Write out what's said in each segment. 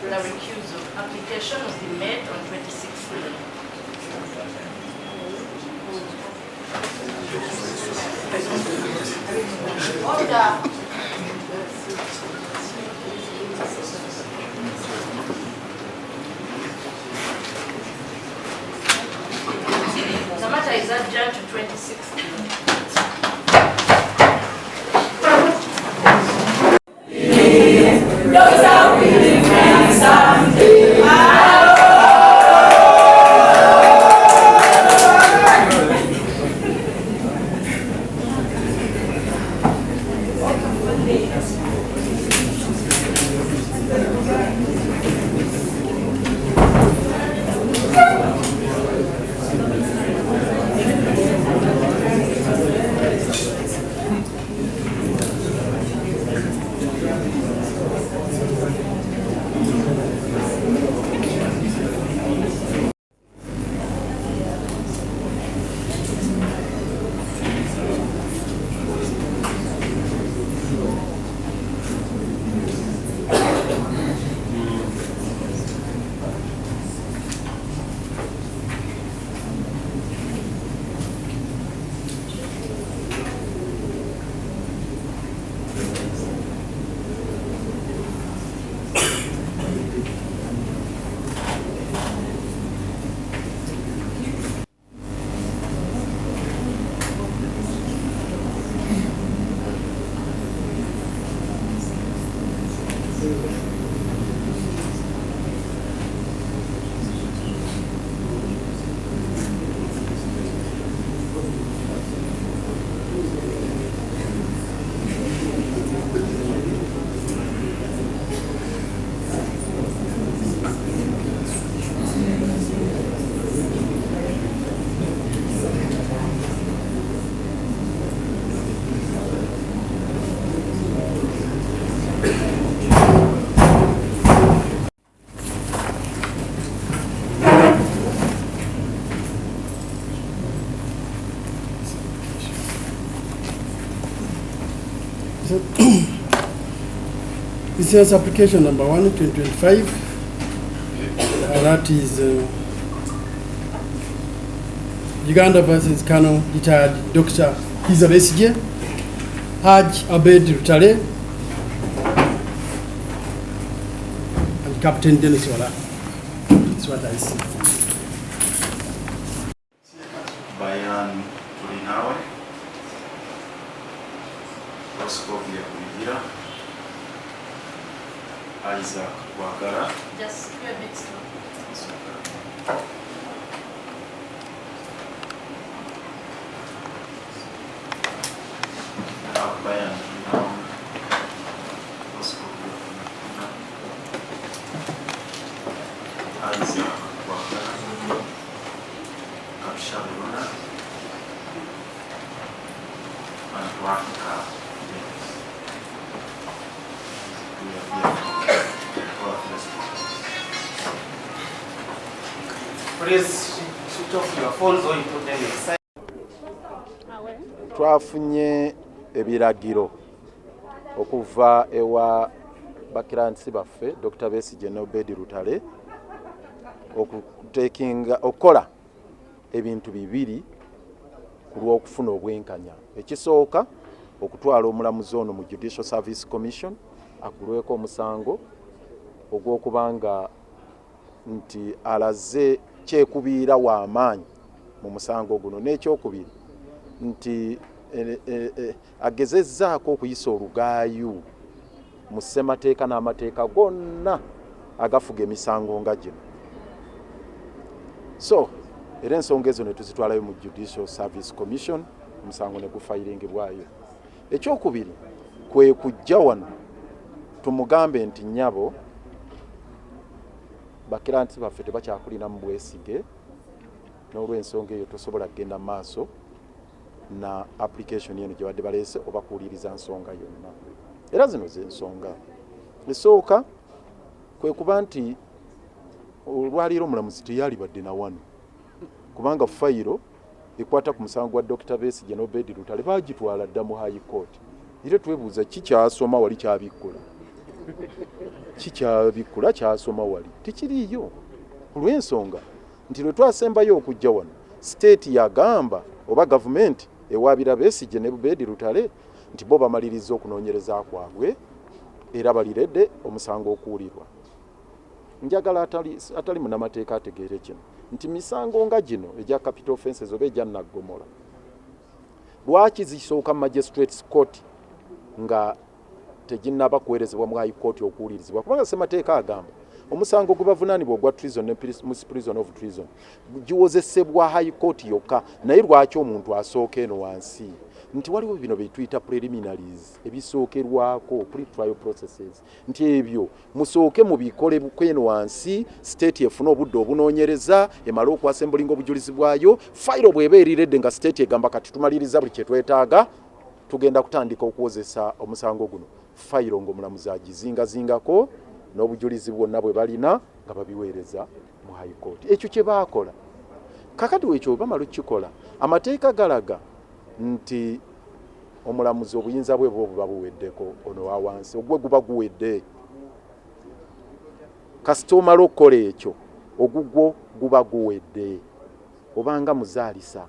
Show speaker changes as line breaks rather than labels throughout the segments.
the recusal. Application was made on 26th. Order. The matter is adjourned to 26th.
This is application number 1/2025. That is Uganda versus Kano retired Dr. Kizza Besigye, Haj Abed Rutale, and Captain Dennis Wala. That's what I see.
Bayan Tulinawe, Roscovia Kuligira, Isaac Wagara.
Just a bit slow.
Bayan Tulinawe, Roscovia Kuligira, Isaac Wagara, Kapshaluna, and Waka.
Please switch off your phones or you put them inside.
Twafunye ebiragiro okuva ewa bakiransi baffe Dr. Besigye ne Obed Rutale okukola ebintu bibiri ku lw'okufuna obwenkanya. Ekisooka okutwala omulamuzi ono mu Judicial Service Commission akulweko omusango ogw'okubanga nti alaze kyekubiira w'amaanyi mu musango guno, n'ekyokubiri nti agezezzaako okuyisa olugaayu mu ssemateeka n'amateeka gonna agafuga emisango nga gino. So era ensonga ezo ne tuzitwalayo mu Judicial Service Commission, omusango ne gufayiringibwayo. Ekyokubiri kwe kujja wano tumugambe nti nnyabo bakiranti baffe tebakyakulina mu bwesige, n'olw'ensonga eyo tosobola kugenda mu maaso na application yeno gye badde baleese oba kuwuliriza nsonga yonna. Era zino ze nsonga. Esooka kwe kuba nti olwaliiro omulamuzi teyali badde na wano, kubanga fayiro ekwata ku musango gwa Dr. Besigye ne Obed Rutale baagitwala dda mu High Court. Era twebuuza ki kyasoma wali kyabikkola. kikyabikula kyasoma wali tikiriyo olw'ensonga nti lwe twasembayo okujja wano state yagamba oba gavumenti ewaabira Besigye ne Bedi Lutale nti bo bamaliriza okunoonyereza kwabwe era baliredde omusango okuwulirwa. Njagala atali munnamateeka ategeere kino nti misango nga gino egya capital offences oba egya Naggomola lwaki zisooka magistrates court nga teginnaba kuweerezebwa mu high court okuwulirizibwa kubanga ssemateeka agamba omusango gwe bavunaanibwa ogwa treason ne prison of treason giwozesebwa high court yokka naye lwaki omuntu asooka eno wansi nti waliwo bino byetuyita preliminaries ebisookerwako pre-trial processes nti ebyo musooke mubikole bukweno wansi state efuna obudde obunoonyereza emala okwasembulinga obujulizi bwayo fayiro bw'eba eriredde nga state egamba kati tumaliriza buli kye twetaaga tugenda kutandika okuwozesa omusango guno fayiro ng'omulamuzi agizingazingako n'obujulizi bwonna bwe balina nga babiweereza mu high court. Ekyo kye baakola kakati wekyo bamala okukikola amateeka galaga nti omulamuzi obuyinza bwe bwo buba buweddeko ono wa wansi ogwe guba guwedde kasita omala okukola ekyo ogugwo guba guwedde obanga muzaalisa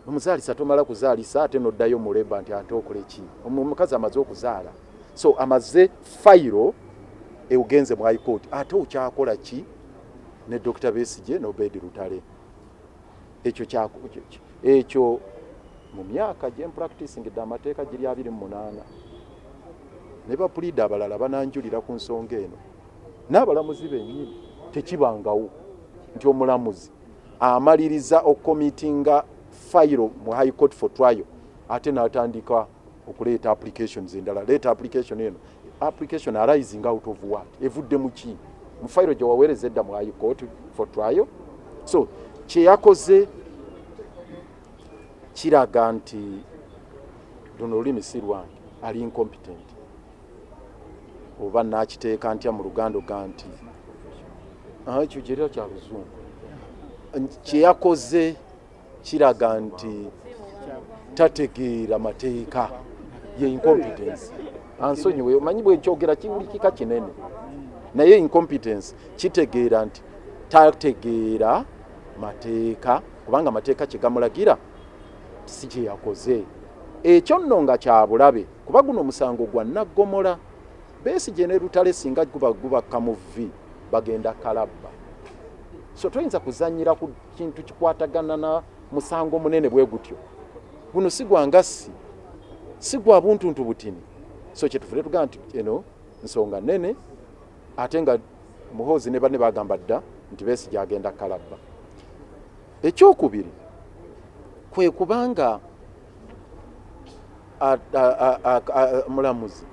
omuzaalisa tomala kuzaalisa ate noddayo muleba nti ate okole ki omukazi amaze okuzaala so amaze fayiro eugenze mu high court ate okyakola ki ne Dr. Besigye no Bedi Lutale ekyo mu myaka gye practicing dda amateeka giri 28 ne bapulida abalala bananjulira ku nsonga eno n'abalamuzi bennyini tekibangawo nti omulamuzi amaliriza okukomitinga fayiro mu high court for trial ate n'atandika okuleeta applications endala leeta application eno application arising out of what evudde mu ki mu fayiro gye waweereza edda mu high court for trial so kye yakoze kiraga nti luno olulimi si lwange ali incompetent oba nakiteeka ntya mu luganda ga nti ekyo kyera kya luzungu kye yakoze kiraga nti tategeera mateeka ye incompetence ansonyiwe omanyi bwe kyogera kiwulikika kinene naye incompetence kitegeera nti tategeera mateeka kubanga mateeka kyegamulagira si kye yakoze ekyo nno nga kyabulabe kuba guno omusango gwa Naggomola Besigye ne Lutale singa guba kamuvi bagenda kalabba so toyinza kuzanyira ku kintu kikwatagana na musango munene bwe gutyo guno si gwangasi si gwa buntuntu butini so kyetuvule tugaa nti eno nsonga nene ate nga muhoozi ne banne bagamba dda nti Besigye agenda kalabba ekyokubiri kwe kubanga mulamuzi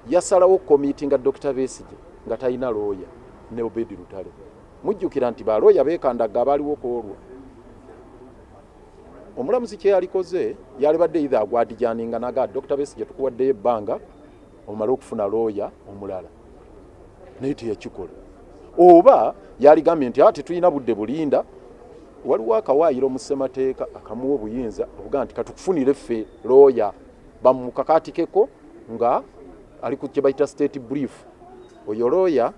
yasalawo komitinga Dr. Besigye nga talina looya ne Bedi Lutale mujjukira nti balooya beekandaga abaaliwo kwolwo omulamuzi kye yalikoze yalibadde either agwadijaninga naga Dr. Besigye tukuwaddeyo ebbanga omala okufuna looya omulala naye teyakikola oba yaligambye nti ate tulina budde bulinda waliwo akawaayiro mu ssemateeka akamuwa obuyinza obuga nti katukufunire ffe looya bamukakatikeko nga ali ku kye bayita state brief oyo looya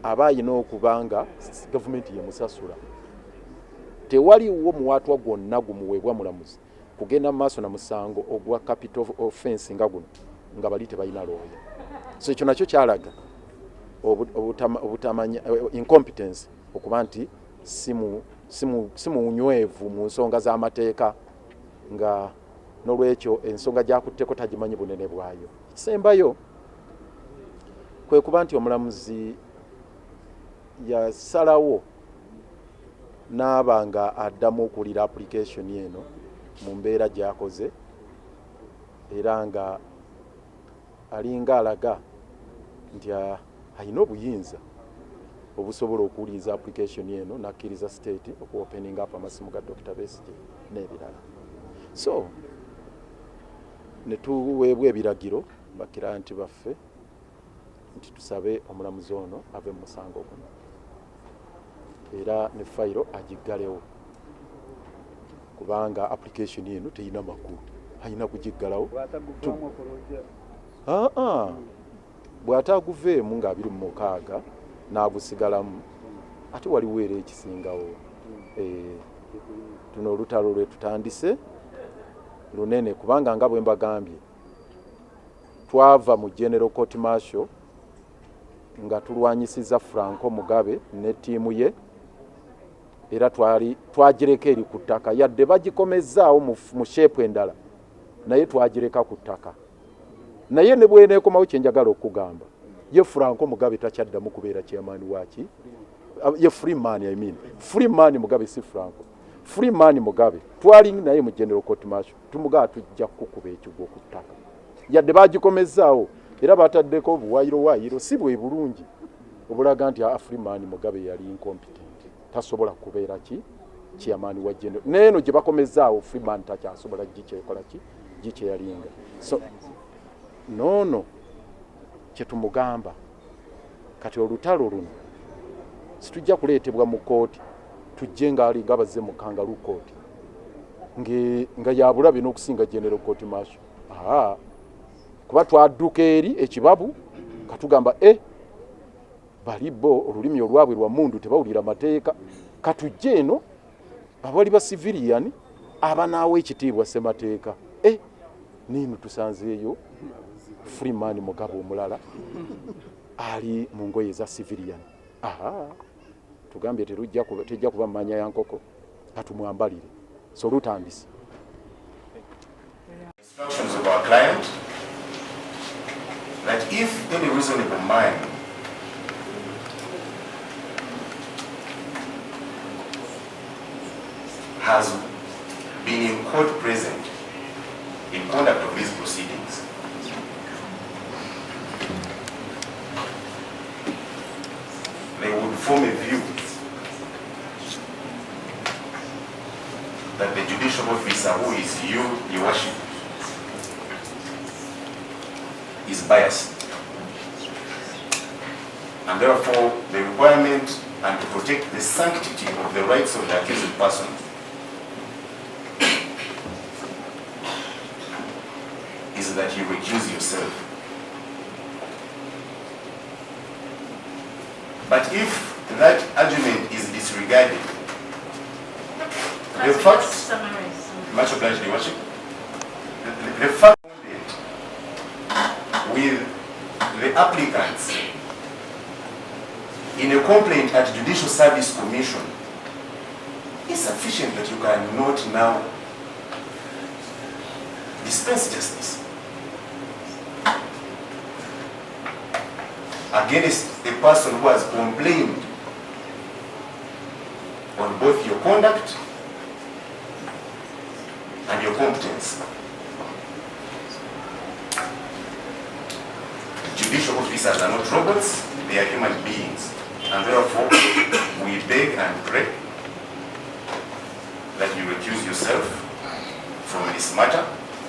aba ayina okubanga gavumenti yemusasula tewaliwo muwaatwa gwonna gumuweebwa mulamuzi kugenda mu maaso na musango ogwa capital offense nga guno nga bali tebalina looya so ekyo nakyo obutamanya incompetence okuba nti simu unywevu mu nsonga z'amateeka nga n'olwekyo ensonga gyakutteko tagimanyi bunene bwayo kisembayo kwe kuba nti omulamuzi yasalawo n'abanga addamu okuwulira application eno mu mbeera gyakoze era nga alinga alaga nti alina obuyinza obusobola okuwuliriza application eno nakkiriza state okuopening up amasimu ga Dr. Besigye n'ebirala so ne tuweebwa ebiragiro bakiranti baffe nti tusabe omulamuzi ono ave mu musango guno era ne fayiro agiggalewo kubanga application eno teyina makulu ayina kugiggalawo bw'ataaguveemu nga 26 n'agusigalamu ate waliwo era ekisingawo. Tuno olutalo lwe tutandise lunene kubanga nga bwe mbagambye twava mu General Court Martial nga tulwanyisiza Franco Mugabe ne ttiimu ye era twagireka eri ku ttaka yadde bagikomezaawo mu sheepu endala naye twagireka ku ttaka. Naye ne bweneekomawo kye njagala okugamba ye Franco Mugabe takyaddamu kubeera chairman waki ye Freeman Freeman Mugabe si Franco. Freeman Mugabe twali naye mu General Court Martial tumugaa tujja kukuba ekigwo ku ttaka yadde bagikomezaawo era bataddeko obuwayiro si bwe bulungi obulaga nti Freeman Mugabe yali incompetent tasobola kubeera chairman wa General neeno gye bakomezaawo Freeman takyasobola gikyeyalinga. So nono kyetumugamba kati olutalo luno situjja kuleetebwa mu kooti tujje ngaalinga bazze mu Kangaroo Court nga yabulabe n'okusinga General Court Martial. Kuba twadduka eri ekibabu katugamba balibo olulimi olwabwe lwa mundu tebawulira mateeka katujje eno abali ba civilian abanaawo ekitiibwa ssemateeka nino tusanzeeyo Freeman Mugabe omulala ali mu ngoye za civilian. Tugambye tejja kuba mmanya ya nkoko katumwambalire so lutandise.
Instructions of our client that if any reasonable mind has been in court present in conduct of these proceedings, they would form a view that the judicial officer who is you, Your Worship, is biased. And therefore, the requirement and to protect the sanctity of the rights of the accused person is that you recuse yourself. But if that argument is disregarded, the fact, much obliged, Your Worship, the fact with the applicants in a complaint at Judicial Service Commission is sufficient that you cannot now dispense justice against a person who has complained on both your conduct and your competence. Judicial officers are not robots, they are human beings. And therefore, we beg and pray that you recuse yourself from this matter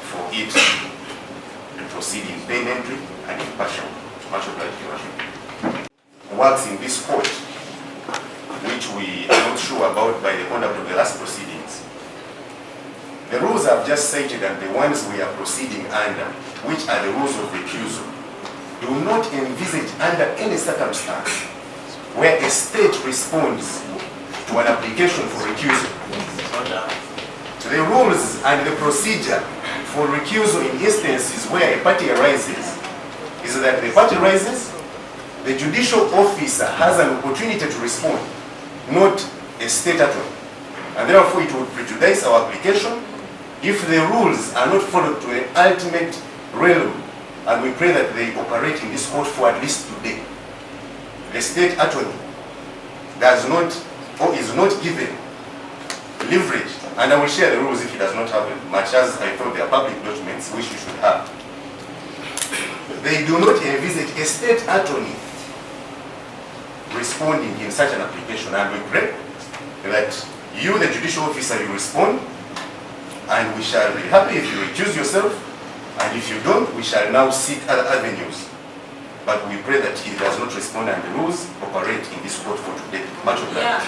for it to proceed independently and impartially. Much obliged, Your Worship. Works in this court, which we are not sure about by the conduct of the last proceedings. The rules I've just cited and the ones we are proceeding under, which are the rules of recusal, do not envisage under any circumstance where a state responds to an application for recusal. The rules and the procedure for recusal in instances where a party arises is that the party rises, the judicial officer has an opportunity to respond, not a state attorney. And therefore it would prejudice our application if the rules are not followed to an ultimate realm. And we pray that they operate in this court for at least today. The state attorney does not or is not given leverage, and I will share the rules if he does not have it, much as I thought they are public documents which you should have. They do not envisage a state attorney responding in such an application, and we pray that you, the judicial officer, you respond, and we shall be happy if you recuse yourself, and if you don't, we shall now seek other avenues. But we pray that he does not respond and the rules operate in this court for today. Much obliged.